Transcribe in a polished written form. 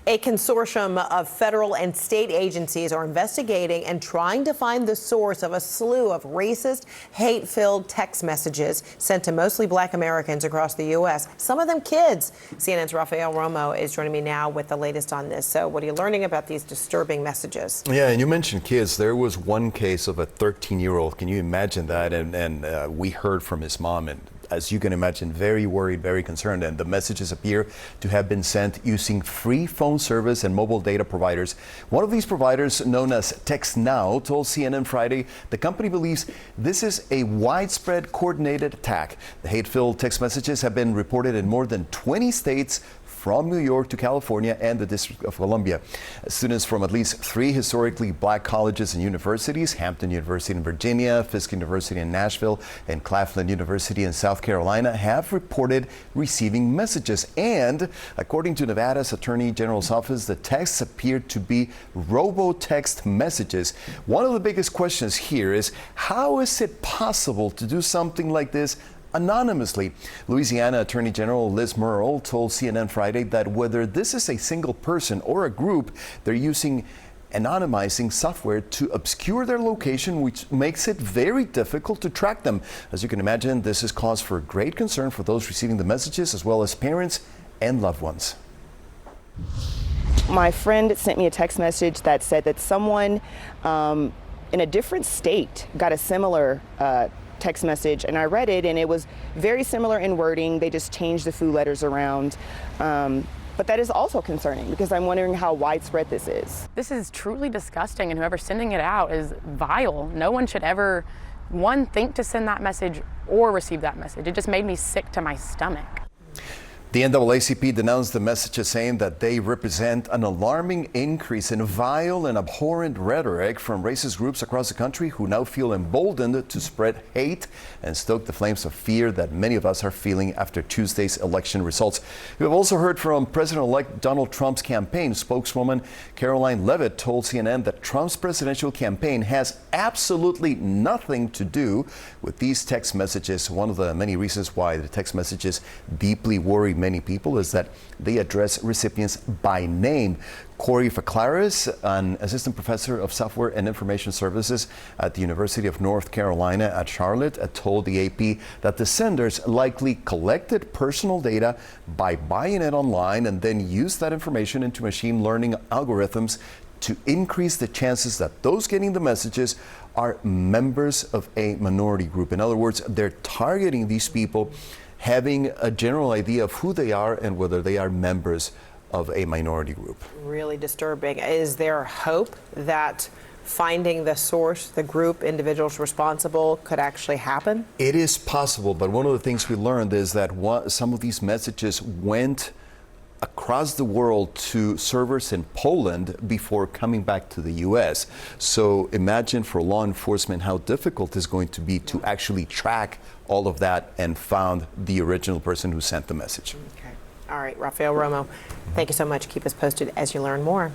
A consortium of federal and state agencies are investigating and trying to find the source of a slew of racist, hate-filled text messages sent to mostly Black Americans across the U.S., some of them kids. CNN's Rafael Romo is joining me now with the latest on this. So what are you learning about these disturbing messages? Yeah, and you mentioned kids. There was one case of a 13-year-old. Can you imagine that? And we heard from his mom, and as you can imagine, very worried, very concerned. And the messages appear to have been sent using free phone service and mobile data providers. One of these providers, known as Text Now, told CNN Friday the company believes this is a widespread coordinated attack. The hate-filled text messages have been reported in more than 20 states, from New York to California and the District of Columbia. Students from at least 3 historically Black colleges and universities, Hampton University in Virginia, Fisk University in Nashville, and Claflin University in South Carolina, have reported receiving messages. And according to Nevada's Attorney General's office, the texts appear to be robo-text messages. One of the biggest questions here is, how is it possible to do something like this anonymously? Louisiana Attorney General Liz Murrill told CNN Friday that whether this is a single person or a group, they're using anonymizing software to obscure their location, which makes it very difficult to track them. As you can imagine, this is cause for great concern for those receiving the messages, as well as parents and loved ones. My friend sent me a text message that said that someone in a different state got a similar text message, and I read it, and it was very similar in wording. They just changed the foo letters around. But that is also concerning because I'm wondering how widespread this is. This is truly disgusting, and whoever's sending it out is vile. No one should ever, one, think to send that message or receive that message. It just made me sick to my stomach. The NAACP denounced the messages, saying that they represent an alarming increase in vile and abhorrent rhetoric from racist groups across the country who now feel emboldened to spread hate and stoke the flames of fear that many of us are feeling after Tuesday's election results. We have also heard from President-elect Donald Trump's campaign spokeswoman Caroline Leavitt told CNN that Trump's presidential campaign has absolutely nothing to do with these text messages. One of the many reasons why the text messages deeply worry many people is that they address recipients by name. Corey Faclaris, an assistant professor of software and information services at the University of North Carolina at Charlotte, told the AP that the senders likely collected personal data by buying it online and then used that information into machine learning algorithms to increase the chances that those getting the messages are members of a minority group. In other words, they're targeting these people having a general idea of who they are and whether they are members of a minority group. Really disturbing. Is there hope that finding the source, the group, individuals responsible could actually happen? It is possible, but one of the things we learned is that some of these messages went across the world to servers in Poland before coming back to the U.S. So imagine for law enforcement how difficult it's going to be to actually track all of that and found the original person who sent the message. Okay. All right, Rafael Romo, thank you so much. Keep us posted as you learn more.